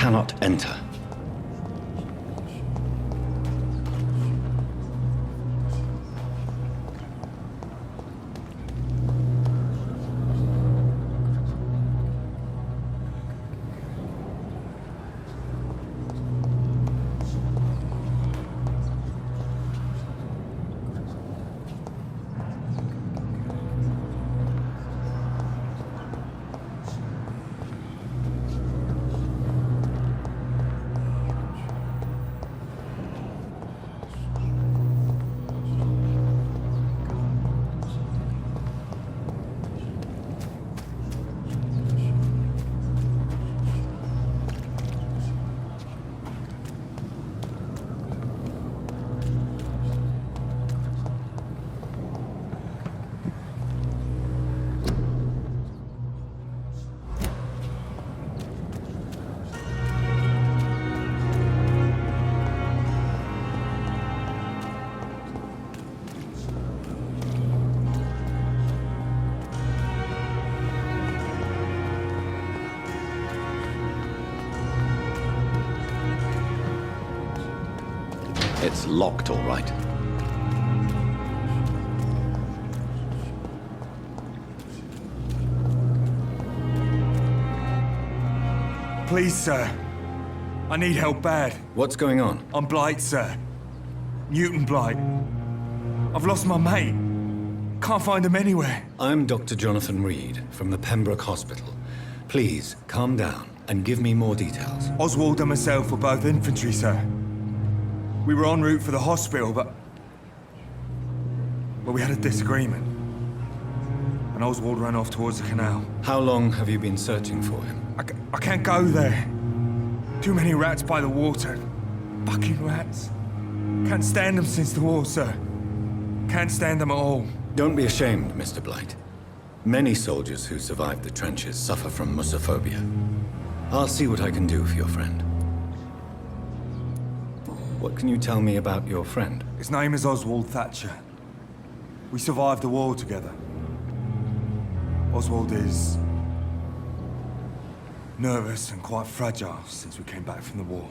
cannot enter. It's locked, all right. Please, sir. I need help bad. What's going on? I'm Blight, sir. Newton Blight. I've lost my mate. Can't find him anywhere. I'm Dr. Jonathan Reed from the Pembroke Hospital. Please, calm down and give me more details. Oswald and myself were both infantry, sir. We were en route for the hospital, but we had a disagreement. And Oswald ran off towards the canal. How long have you been searching for him? I can't go there. Too many rats by the water. Fucking rats. Can't stand them since the war, sir. Can't stand them at all. Don't be ashamed, Mr. Blight. Many soldiers who survived the trenches suffer from musophobia. I'll see what I can do for your friend. What can you tell me about your friend? His name is Oswald Thatcher. We survived the war together. Oswald is nervous and quite fragile since we came back from the war.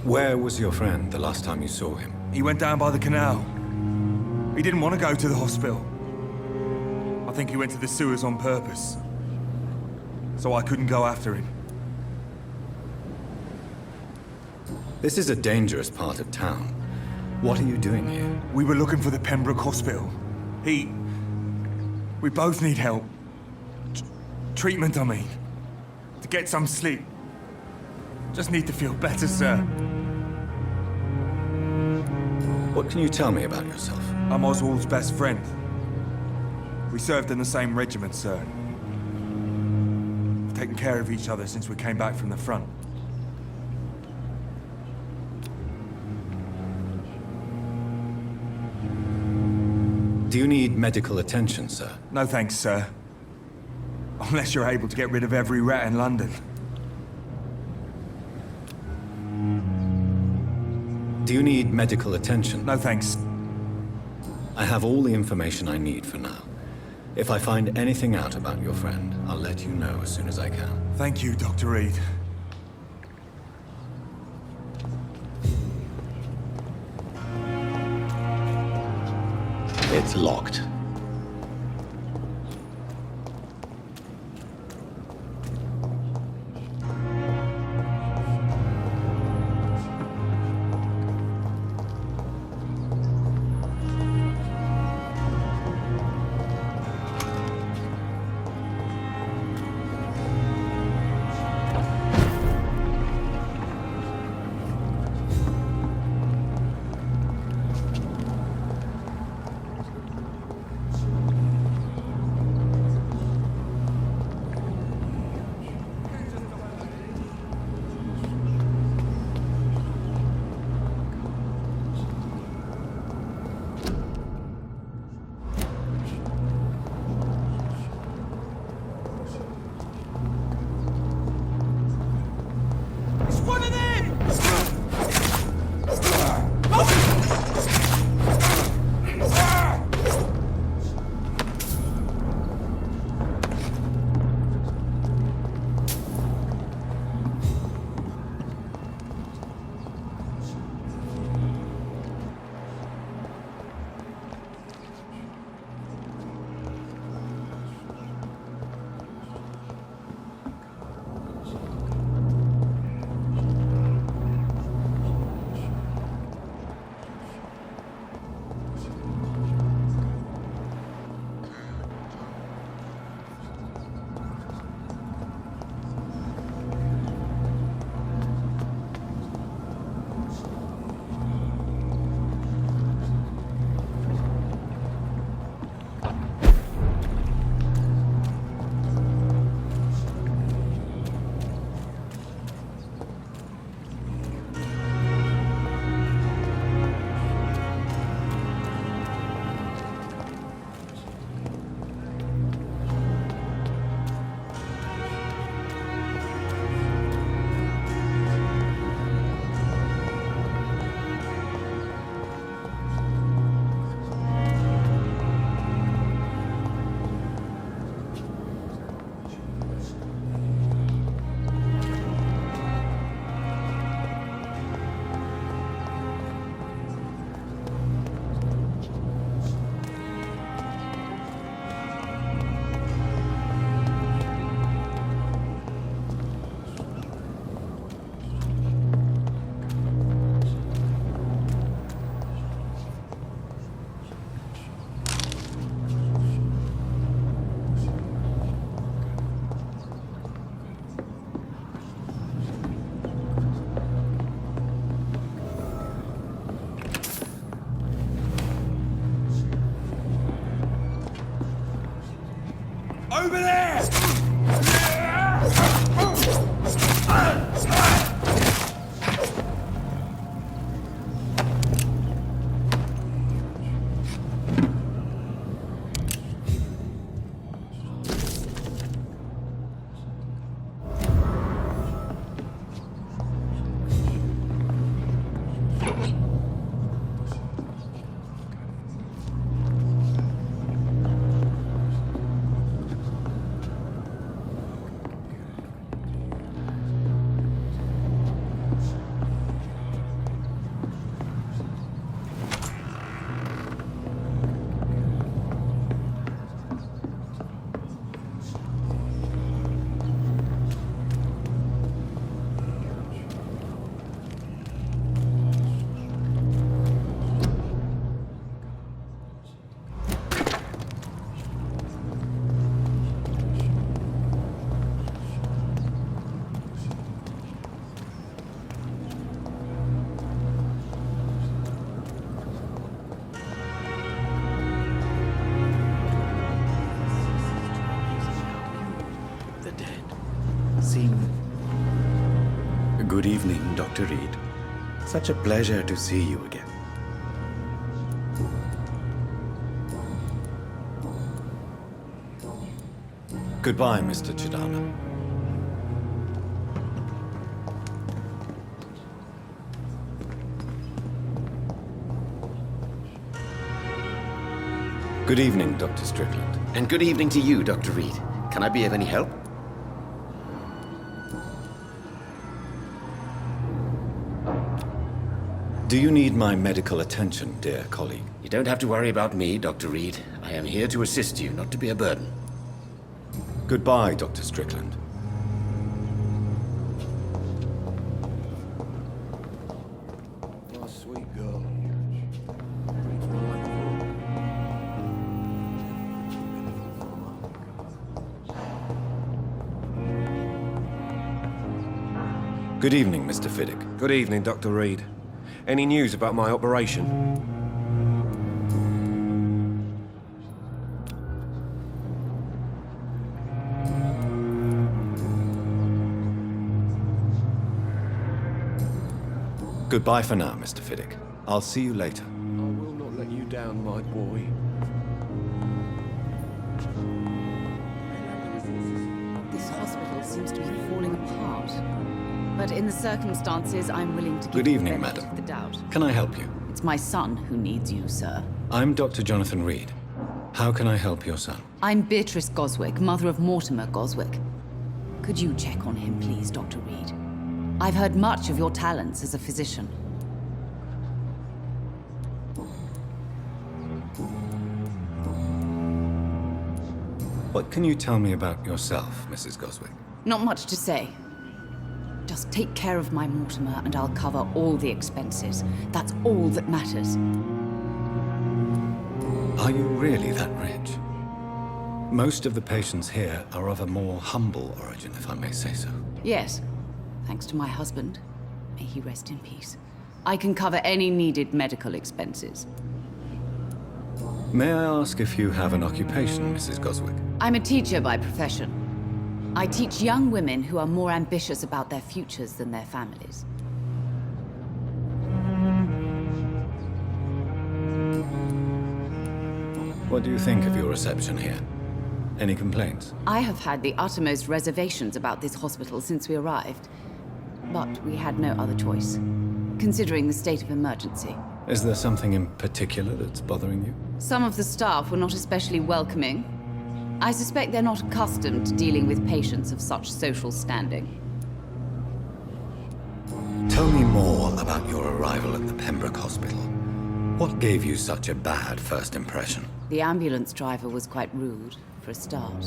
Where was your friend the last time you saw him? He went down by the canal. He didn't want to go to the hospital. I think he went to the sewers on purpose. So I couldn't go after him. This is a dangerous part of town. What are you doing here? We were looking for the Pembroke Hospital. We both need help. Treatment, I mean. To get some sleep. Just need to feel better, sir. What can you tell me about yourself? I'm Oswald's best friend. We served in the same regiment, sir. We've taken care of each other since we came back from the front. Do you need medical attention, sir? No thanks, sir. Unless you're able to get rid of every rat in London. Do you need medical attention? No thanks. I have all the information I need for now. If I find anything out about your friend, I'll let you know as soon as I can. Thank you, Dr. Reed. It's locked. Over there! Good evening, Dr. Reed. Such a pleasure to see you again. Goodbye, Mr. Chidana. Good evening, Dr. Strickland. And good evening to you, Dr. Reed. Can I be of any help? Do you need my medical attention, dear colleague? You don't have to worry about me, Dr. Reed. I am here to assist you, not to be a burden. Goodbye, Dr. Strickland. Oh, sweet girl. Good evening, Mr. Fiddick. Good evening, Dr. Reed. Any news about my operation? Goodbye for now, Mr. Fiddick. I'll see you later. I will not let you down, my boy. This hospital seems to be falling apart. But in the circumstances, I'm willing to give Good you evening, the benefit madam. of the doubt. Can I help you? It's my son who needs you, sir. I'm Dr. Jonathan Reed. How can I help your son? I'm Beatrice Goswick, mother of Mortimer Goswick. Could you check on him, please, Dr. Reed? I've heard much of your talents as a physician. What can you tell me about yourself, Mrs. Goswick? Not much to say. Just take care of my Mortimer and I'll cover all the expenses. That's all that matters. Are you really that rich? Most of the patients here are of a more humble origin, if I may say so. Yes, thanks to my husband. May he rest in peace. I can cover any needed medical expenses. May I ask if you have an occupation, Mrs. Goswick? I'm a teacher by profession. I teach young women who are more ambitious about their futures than their families. What do you think of your reception here? Any complaints? I have had the uttermost reservations about this hospital since we arrived. But we had no other choice, considering the state of emergency. Is there something in particular that's bothering you? Some of the staff were not especially welcoming. I suspect they're not accustomed to dealing with patients of such social standing. Tell me more about your arrival at the Pembroke Hospital. What gave you such a bad first impression? The ambulance driver was quite rude, for a start.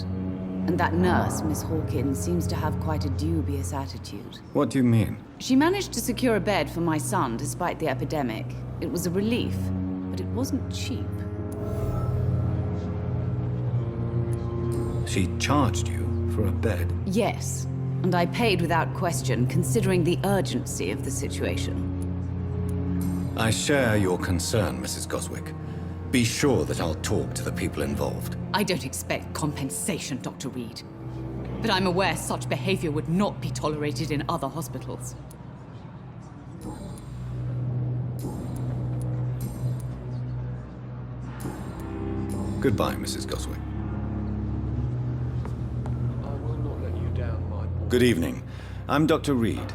And that nurse, Miss Hawkins, seems to have quite a dubious attitude. What do you mean? She managed to secure a bed for my son despite the epidemic. It was a relief, but it wasn't cheap. She charged you for a bed? Yes, and I paid without question, considering the urgency of the situation. I share your concern, Mrs. Goswick. Be sure that I'll talk to the people involved. I don't expect compensation, Dr. Reed. But I'm aware such behavior would not be tolerated in other hospitals. Goodbye, Mrs. Goswick. I will not let you down, my boy. Good evening. I'm Dr. Reed.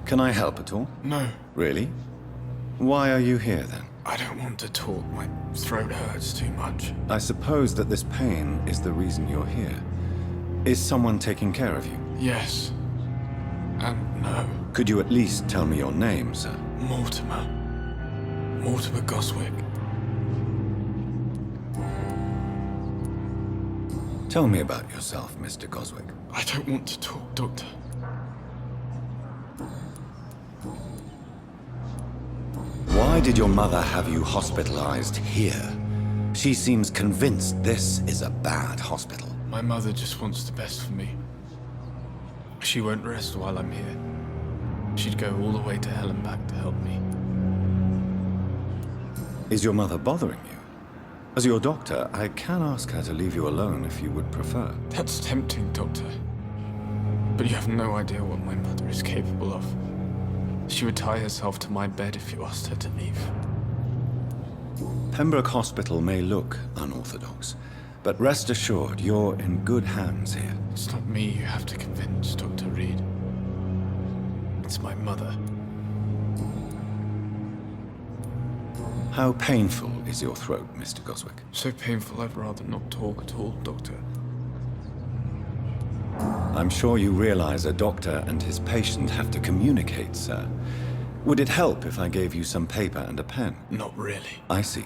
Can I help at all? No, Really? Why are you here then? I don't want to talk. My throat hurts too much. I suppose that this pain is the reason you're here. Is someone taking care of you? Yes. And no. Could you at least tell me your name, sir? Mortimer. Mortimer Goswick. Tell me about yourself, Mr. Goswick. I don't want to talk, Doctor. Why did your mother have you hospitalized here? She seems convinced this is a bad hospital. My mother just wants the best for me. She won't rest while I'm here. She'd go all the way to hell and back to help me. Is your mother bothering you? As your doctor, I can ask her to leave you alone if you would prefer. That's tempting, Doctor. But you have no idea what my mother is capable of. She would tie herself to my bed if you asked her to leave. Pembroke Hospital may look unorthodox, but rest assured you're in good hands here. It's not me you have to convince, Dr. Reed. It's my mother. How painful is your throat, Mr. Goswick? So painful I'd rather not talk at all, Doctor. I'm sure you realize a doctor and his patient have to communicate, sir. Would it help if I gave you some paper and a pen? Not really. I see.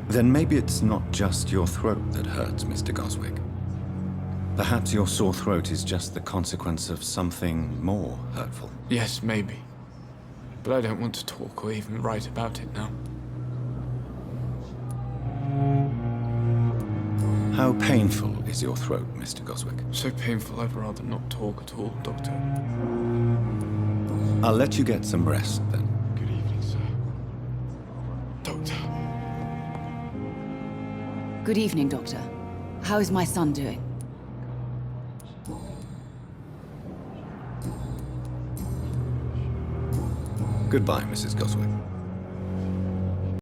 Then maybe it's not just your throat that hurts, Mr. Goswick. Perhaps your sore throat is just the consequence of something more hurtful. Yes, maybe. But I don't want to talk or even write about it now. How painful is your throat, Mr. Goswick? So painful I'd rather not talk at all, Doctor. I'll let you get some rest, then. Good evening, sir. Doctor. Good evening, Doctor. How is my son doing? Goodbye, Mrs. Goswick.